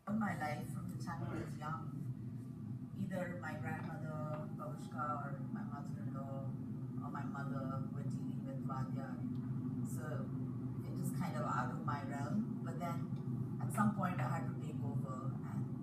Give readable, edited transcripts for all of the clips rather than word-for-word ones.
All my life, from the time I was young, either my grandmother, Babushka, or my mother-in-law, or my mother were dealing with Vadya. So it is kind of out of my realm. But then at some point I had to take over and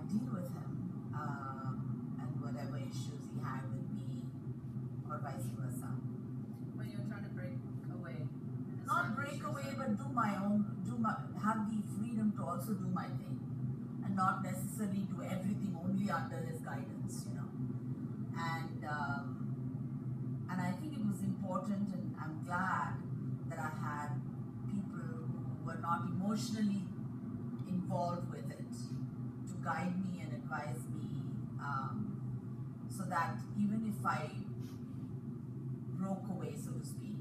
deal with him and whatever issues he had with me, or vice versa. When you're trying to break away. Not break away, but do my own, have the freedom to also do my thing, and not necessarily do everything only under his guidance, And I think it was important, and I'm glad that I had people who were not emotionally involved with it to guide me and advise me, so that even if I broke away, so to speak,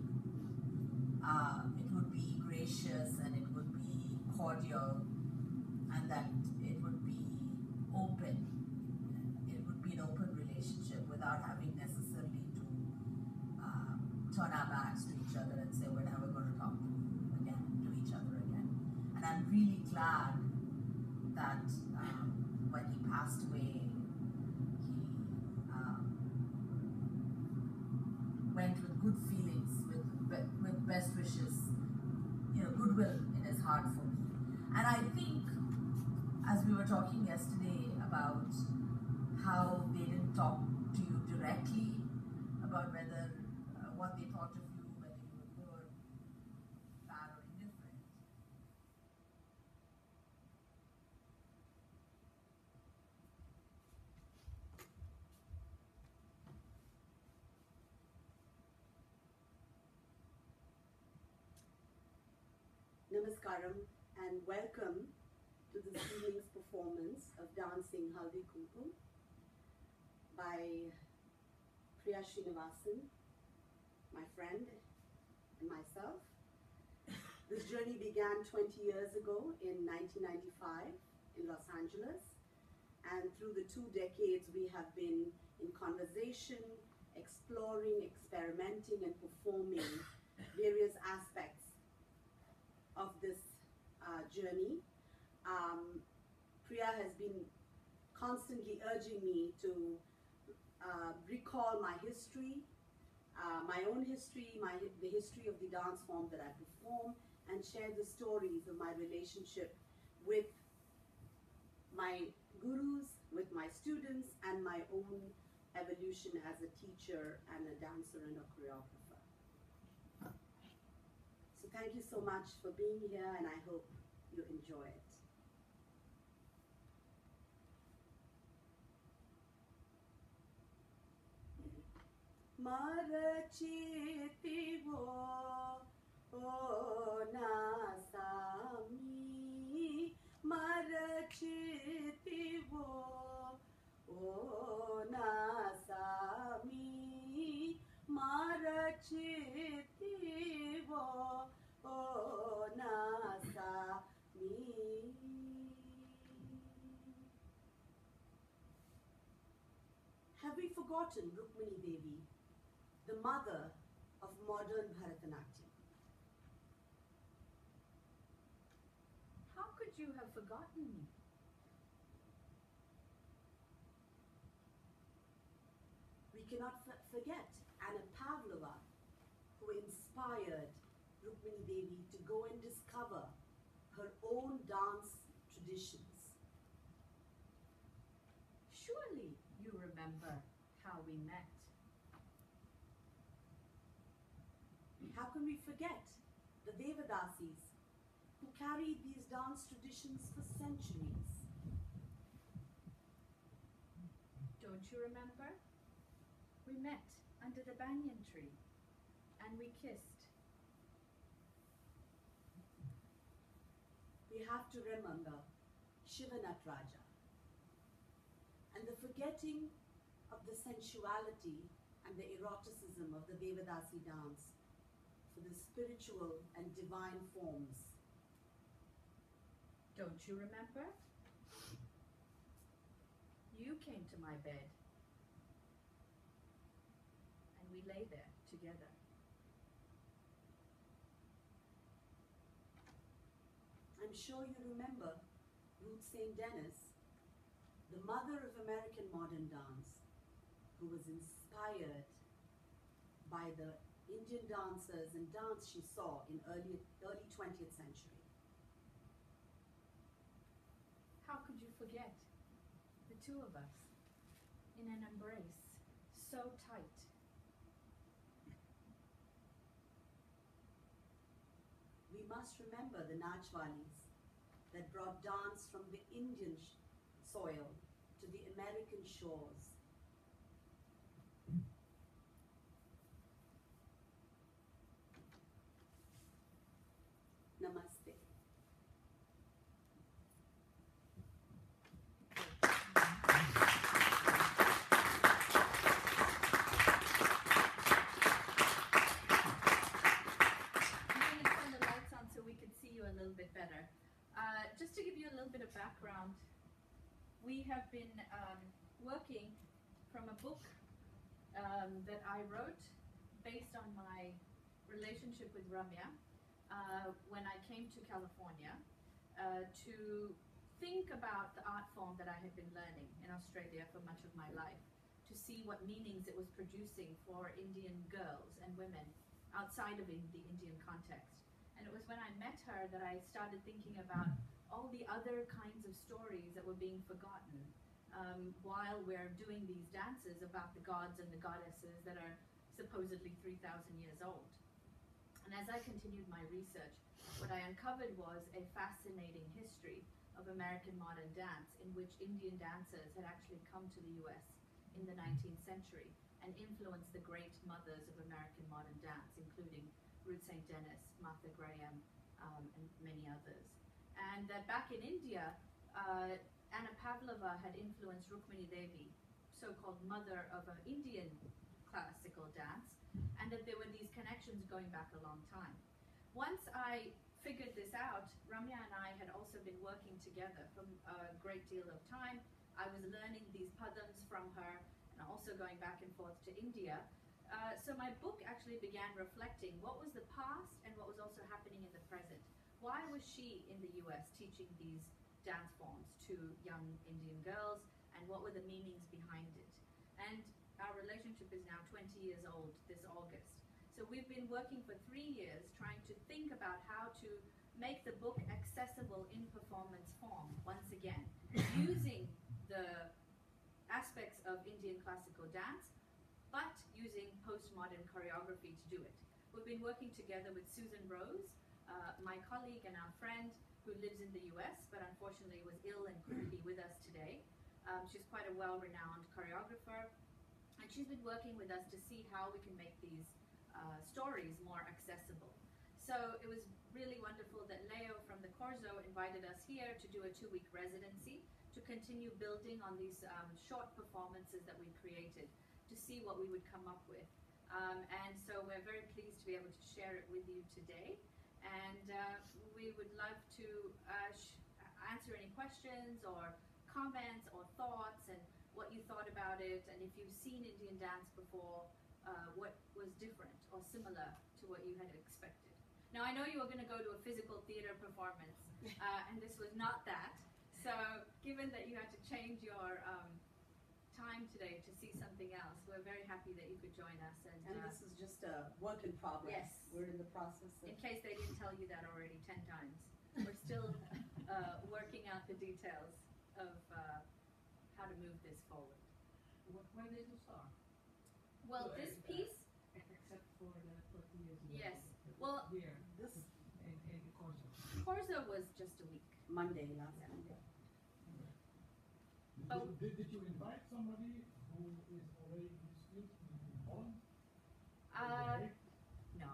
it would be gracious and it would be cordial, and that it would be open. It would be an open relationship without having necessarily to turn our backs to each other and say we're never going to talk to each other again. And I'm really glad that when he passed away, he went with good feelings, with best wishes, goodwill in his heart for me. And I think, as we were talking yesterday about how they didn't talk to you directly about whether what they thought of you, whether you were good, bad, or indifferent. Namaskaram and welcome to this evening's performance of Dancing Haldi Kumkum by Priya Srinivasan, my friend, and myself. This journey began 20 years ago in 1995 in Los Angeles, and through the 2 decades we have been in conversation, exploring, experimenting, and performing various aspects of this journey. Priya has been constantly urging me to recall my history, my own history, the history of the dance form that I perform, and share the stories of my relationship with my gurus, with my students, and my own evolution as a teacher and a dancer and a choreographer. So thank you so much for being here, and I hope you enjoy it. Marachitivo o nasami, marachitivo o nasami, marachitivo o nasami. Have we forgotten Rukmini Devi, the mother of modern Bharatanatyam? How could you have forgotten me? We cannot forget Anna Pavlova, who inspired Rukmini Devi to go and discover her own dance traditions. Surely you remember how we met. How can we forget the Devadasis, who carried these dance traditions for centuries? Don't you remember? We met under the banyan tree and we kissed. We have to remember Shivanatraja and the forgetting of the sensuality and the eroticism of the Devadasi dance for the spiritual and divine forms. Don't you remember? You came to my bed and we lay there together. I'm I'm sure you remember Ruth St. Denis, the mother of American modern dance, who was inspired by the Indian dancers and dance she saw in early 20th century. How could you forget the two of us in an embrace so tight? We must remember the Najwalis that brought dance from the Indian soil to the American shores. Namaste. Better. Just to give you a little bit of background, we have been working from a book that I wrote based on my relationship with Ramya when I came to California to think about the art form that I had been learning in Australia for much of my life, to see what meanings it was producing for Indian girls and women outside of the Indian context. And it was when I met her that I started thinking about all the other kinds of stories that were being forgotten while we're doing these dances about the gods and the goddesses that are supposedly 3,000 years old. And as I continued my research, what I uncovered was a fascinating history of American modern dance in which Indian dancers had actually come to the US in the 19th century and influenced the great mothers of American modern dance, including Ruth St. Denis, Martha Graham, and many others. And that back in India, Anna Pavlova had influenced Rukmini Devi, so-called mother of an Indian classical dance, and that there were these connections going back a long time. Once I figured this out, Ramya and I had also been working together for a great deal of time. I was learning these padams from her and also going back and forth to India. So my book actually began reflecting what was the past and what was also happening in the present. Why was she in the US teaching these dance forms to young Indian girls, and what were the meanings behind it? And our relationship is now 20 years old this August. So we've been working for 3 years trying to think about how to make the book accessible in performance form, once again, using the aspects of Indian classical dance, but using postmodern choreography to do it. We've been working together with Susan Rose, my colleague and our friend who lives in the US, but unfortunately was ill and couldn't be with us today. She's quite a well-renowned choreographer, and she's been working with us to see how we can make these stories more accessible. So it was really wonderful that Leo from the Corso invited us here to do a 2-week residency to continue building on these short performances that we created, to see what we would come up with. And so we're very pleased to be able to share it with you today. And we would love to answer any questions or comments or thoughts and what you thought about it, and if you've seen Indian dance before, what was different or similar to what you had expected. Now, I know you were going to go to a physical theater performance, and this was not that. So given that you had to change your time today to see something else, we're very happy that you could join us. And this is just a work in progress. Yes. We're in the process of... In case they didn't tell you that already 10 times. We're still working out the details of how to move this forward. When did you start? Well, this piece... Except for the 40 years ago. Yes. Well, here, This in Corso. Corso was just a week. Monday, last Monday. Oh. Did you invite somebody who is already in this field in Holland? No.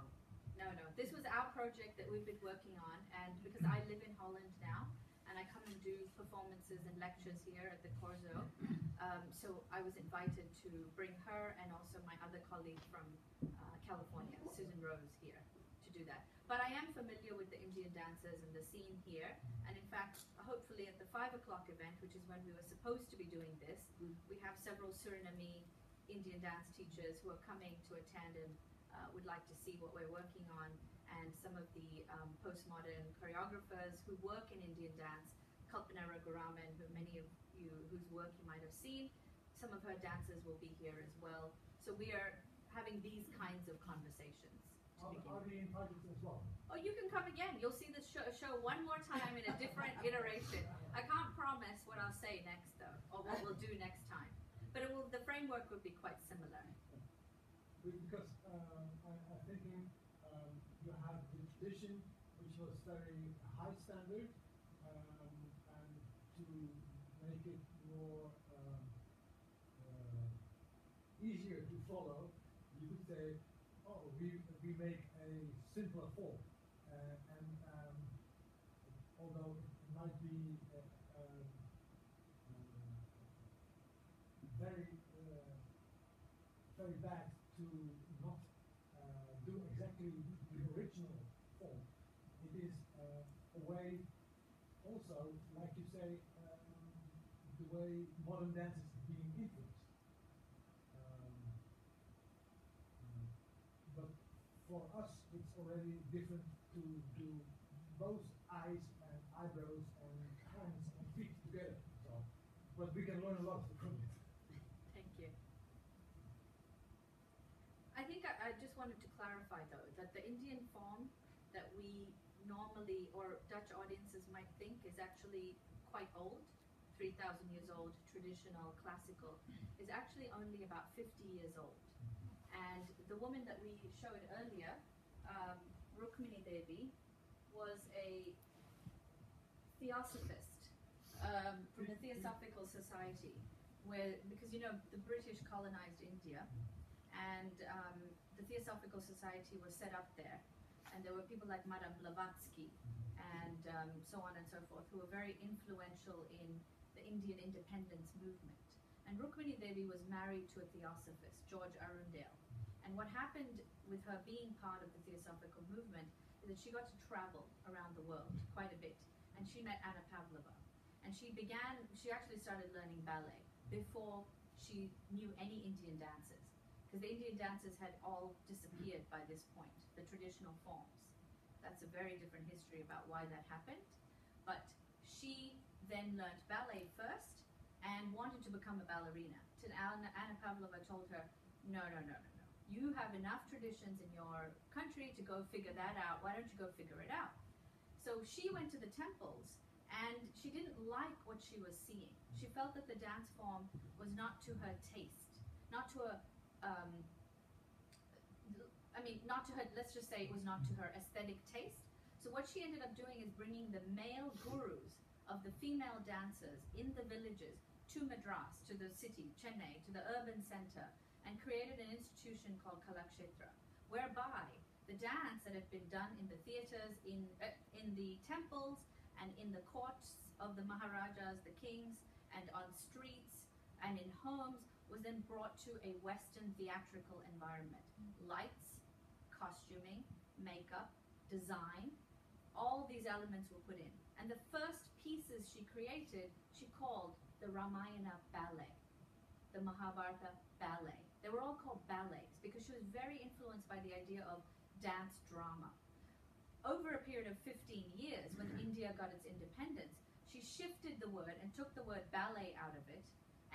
This was our project that we've been working on, and because I live in Holland now, and I come and do performances and lectures here at the Corso, so I was invited to bring her and also my other colleague from California, Susan Rose, here to do that. But I am familiar with the Indian dancers and the scene here, and in fact, hopefully at the 5 o'clock event, which is when we were supposed to be doing this, we have several Suriname Indian dance teachers who are coming to attend and would like to see what we're working on. and some of the postmodern choreographers who work in Indian dance. Kalpana Raghuraman, who many of you, whose work you might have seen, some of her dancers will be here as well. So we are having these kinds of conversations. Are we invited as well? Oh, you can come again. You'll see the show one more time in a different iteration. I can't promise what I'll say next, though, or what we'll do next time. But the framework would be quite similar. Because I'm thinking you have the tradition, which was very high standard, and to make it more easier to follow, you could say, oh, we make a simpler form, and although it might be very bad to not do exactly the original form, it is a way also, like you say, the way modern dance is being influenced. But for us, it's already different to do both eyes and eyebrows and hands and feet together. So, but we can learn a lot from it. Thank you. I think I just wanted to clarify, though, that the Indian form that we normally, or Dutch audiences might think is actually quite old, 3,000 years old, traditional, classical, is actually only about 50 years old. And the woman that we showed earlier, Rukmini Devi, was a theosophist from the Theosophical Society, because the British colonized India, and the Theosophical Society was set up there, and there were people like Madame Blavatsky and so on and so forth, who were very influential in the Indian independence movement. And Rukmini Devi was married to a theosophist, George Arundel. And what happened with her being part of the Theosophical movement is that she got to travel around the world quite a bit, and she met Anna Pavlova. And she actually started learning ballet before she knew any Indian dances, because the Indian dances had all disappeared by this point, the traditional forms. That's a very different history about why that happened. But she then learned ballet first and wanted to become a ballerina. Anna Pavlova told her, no. You have enough traditions in your country to go figure that out. Why don't you go figure it out? So she went to the temples, and she didn't like what she was seeing. She felt that the dance form was not to her taste, not to let's just say it was not to her aesthetic taste. So what she ended up doing is bringing the male gurus of the female dancers in the villages to Madras, to the city, Chennai, to the urban center, and created an institution called Kalakshetra, whereby the dance that had been done in the theaters, in the temples, and in the courts of the Maharajas, the kings, and on streets and in homes, was then brought to a Western theatrical environment. Lights, costuming, makeup, design, all these elements were put in. And the first pieces she created, she called the Ramayana ballet, the Mahabharata ballet. They were all called ballets because she was very influenced by the idea of dance drama. Over a period of 15 years, when India got its independence, she shifted the word and took the word ballet out of it,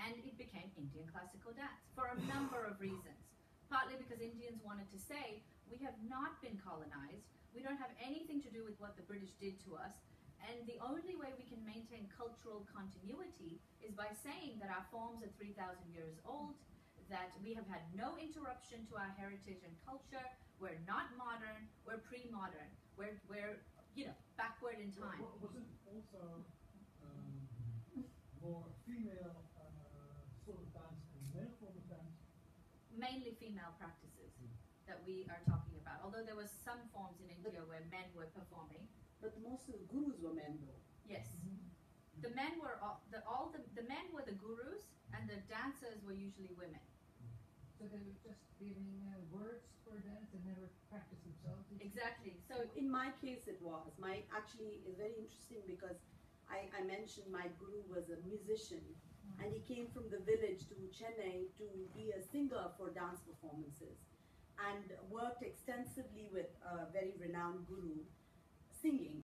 and it became Indian classical dance for a number of reasons. Partly because Indians wanted to say, we have not been colonized, we don't have anything to do with what the British did to us, and the only way we can maintain cultural continuity is by saying that our forms are 3,000 years old, that we have had no interruption to our heritage and culture, we're not modern, we're pre-modern, we're backward in time. Was it also more female sort of dance and male form of dance? Mainly female practices that we are talking about, although there was some forms in India where men were performing. But most of the gurus were men, though. Yes. The men were the men were the gurus, and the dancers were usually women. So they were just giving words for dance and never practiced themselves? Exactly. So in my case, it was. My actually is very interesting because I mentioned my guru was a musician, and he came from the village to Chennai to be a singer for dance performances. and worked extensively with a very renowned guru, singing.